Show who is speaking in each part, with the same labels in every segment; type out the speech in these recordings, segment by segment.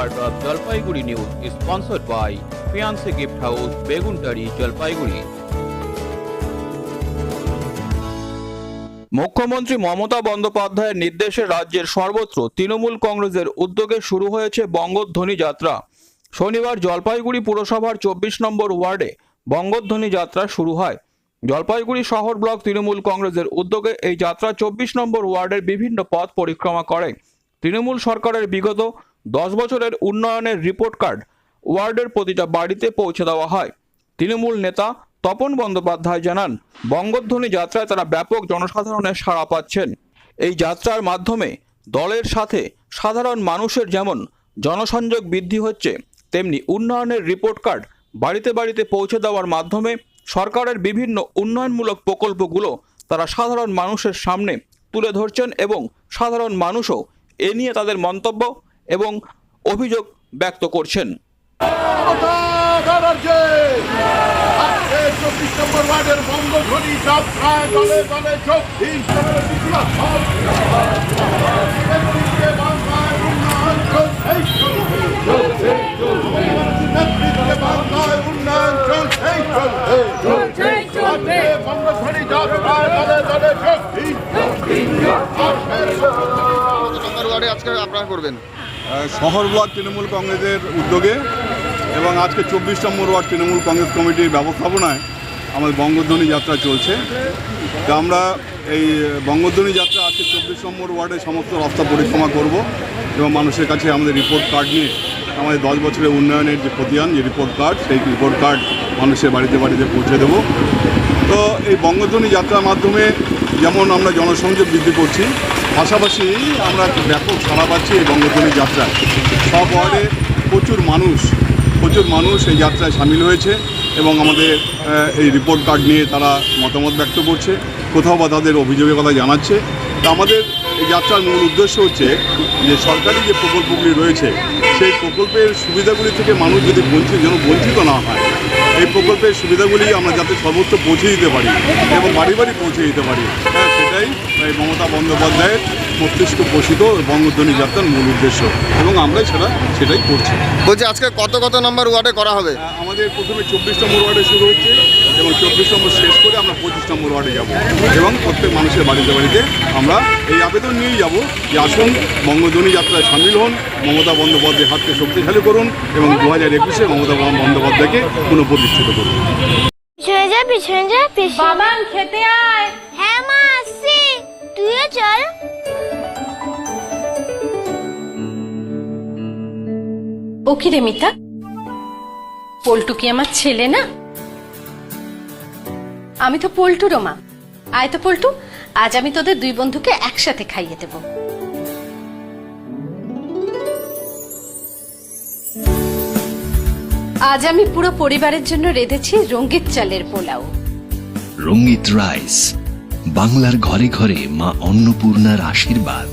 Speaker 1: part of Jalpaiguri News is sponsored by Fiance Gift House, Beguntari, Jalpaiguri. মুখ্যমন্ত্রী মমতা বন্দ্যোপাধ্যায়ের নির্দেশে রাজ্যের সর্বত্র তৃণমূল কংগ্রেসের উদ্যোগে শুরু হয়েছে বঙ্গধ্বনি যাত্রা। শনিবার জলপাইগুড়ি পুরসভার 24 নম্বর ওয়ার্ডে বঙ্গধ্বনি যাত্রা শুরু হয়। জলপাইগুড়ি শহর ব্লক তৃণমূল কংগ্রেসের উদ্যোগে এই যাত্রা 24 নম্বর ওয়ার্ডের বিভিন্ন পথ পরিক্রমা করে। তৃণমূল সরকারের বিগত 10 বছরের উন্নয়নের রিপোর্ট কার্ড ওয়ার্ডের প্রতিটা বাড়িতে পৌঁছে দেওয়া হয়। তৃণমূল নেতা তপন বন্দ্যোপাধ্যায় জানান, বঙ্গধ্বনি যাত্রায় তারা ব্যাপক জনসাধারণের সাড়া পাচ্ছেন। এই যাত্রার মাধ্যমে দলের সাথে সাধারণ মানুষের যেমন জনসংযোগ বৃদ্ধি হচ্ছে, তেমনি উন্নয়নের রিপোর্ট কার্ড বাড়িতে বাড়িতে পৌঁছে দেওয়ার মাধ্যমে সরকারের বিভিন্ন উন্নয়নমূলক প্রকল্পগুলো তারা সাধারণ মানুষের সামনে তুলে ধরছেন এবং সাধারণ মানুষও এ নিয়ে তাদের মন্তব্য এবং অভিযোগ ব্যক্ত করছেন।
Speaker 2: শহর ব্লক তৃণমূল কংগ্রেসের উদ্যোগে এবং আজকে 24 নম্বর ওয়ার্ড তৃণমূল কংগ্রেস কমিটির ব্যবস্থাপনায় আমাদের বঙ্গধ্বনি যাত্রা চলছে। তো আমরা এই বঙ্গধ্বনি যাত্রা আজকে 24 নম্বর ওয়ার্ডে সমস্ত রাস্তা পরিক্রমা করব এবং মানুষের কাছে আমাদের রিপোর্ট কার্ড নিয়ে আমাদের 10 বছরের উন্নয়নের যে খতিয়ান, যে রিপোর্ট কার্ড, সেই রিপোর্ট কার্ড মানুষের বাড়িতে বাড়িতে পৌঁছে দেব। তো এই বঙ্গধ্বনি যাত্রার মাধ্যমে যেমন আমরা জনসংযোগ বৃদ্ধি করছি, পাশাপাশি আমরা ব্যাপক সাড়া পাচ্ছি এই বঙ্গধ্বনি যাত্রায়। সব ওয়ার্ডে প্রচুর মানুষ এই যাত্রায় সামিল হয়েছে এবং আমাদের এই রিপোর্ট কার্ড নিয়ে তারা মতামত ব্যক্ত করছে, কোথাও বা তাদের অভিযোগের কথা জানাচ্ছে। তা আমাদের এই যাত্রার মূল উদ্দেশ্য হচ্ছে যে সরকারি যে প্রকল্পগুলি রয়েছে সেই প্রকল্পের সুবিধাগুলি থেকে মানুষ যদি বঞ্চিত না হয়, এই প্রকল্পের সুবিধাগুলি আমরা যাতে সর্বত্র পৌঁছে দিতে পারি এবং বাড়ি বাড়ি পৌঁছে দিতে পারি, সেটাই এই মমতা বন্দ্যোপাধ্যায়ের মস্তিষ্ক পোষিত বঙ্গধ্বনি যাত্রার মূল উদ্দেশ্য এবং আমরাই সেটাই করছি।
Speaker 3: বলছি আজকে কত নম্বর ওয়ার্ডে করা হবে?
Speaker 2: আমাদের প্রথমে 24 নম্বর ওয়ার্ডে শুরু হচ্ছে এবং 24 নম্বর শেষ করে আমরা 25 নম্বর ওয়ার্ডে যাব এবং প্রত্যেক মানুষের বাড়িতে বাড়িতে আমরা এই আবেদন নিয়েই যাব যে আসুন বঙ্গধ্বনি যাত্রায় সামিল হন, মমতা বন্দ্যোপাধ্যায়ের হাতকে শক্তিশালী করুন এবং 2021-এ মমতা বন্দ্যোপাধ্যায়কে পুনঃপ্রতিষ্ঠিত করুন।
Speaker 4: পিছনে যা
Speaker 5: বাবান খেতে আয়।
Speaker 4: হ্যাঁ মা আসছি, তুইও চল।
Speaker 5: ও কি রে মিতা, পল্টু কি আমার ছেলে না? আমি তো পল্টুরও মা। আয় তো পল্টু, আজ আমি তোদের দুই বন্ধুকে একসাথে খাইয়ে দেব। আজ আমি পুরো পরিবারের জন্য রেঁধেছি রঙ্গিত চালের পোলাও।
Speaker 6: রঙ্গিত রাইস, বাংলার ঘরে ঘরে মা অন্নপূর্ণার আশীর্বাদ।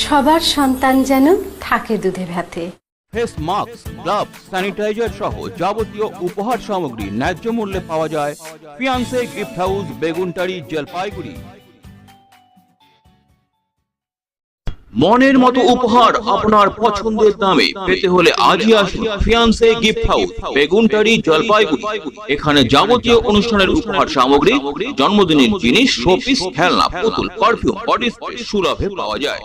Speaker 5: সবার সন্তান যেন থাকে দুধে ভাতে।
Speaker 1: ফেস মাস্ক, গ্লাভস, স্যানিটাইজার সহ যাবতীয় উপহার সামগ্রী ন্যায্য মূল্যে পাওয়া যায় fiancée gift house, Beguntari, Jalpaiguri. মনের মতো উপহার আপনার পছন্দের দামে পেতে হলে আজই আসুন fiancée gift house, Beguntari, Jalpaiguri. এখানে যাবতীয় অনুষ্ঠানের উপহার সামগ্রী, জন্মদিনের জিনিস, শোপিস, খেলনা, পুতুল, পারফিউম, বডি স্প্রে সুলভে পাওয়া যায়।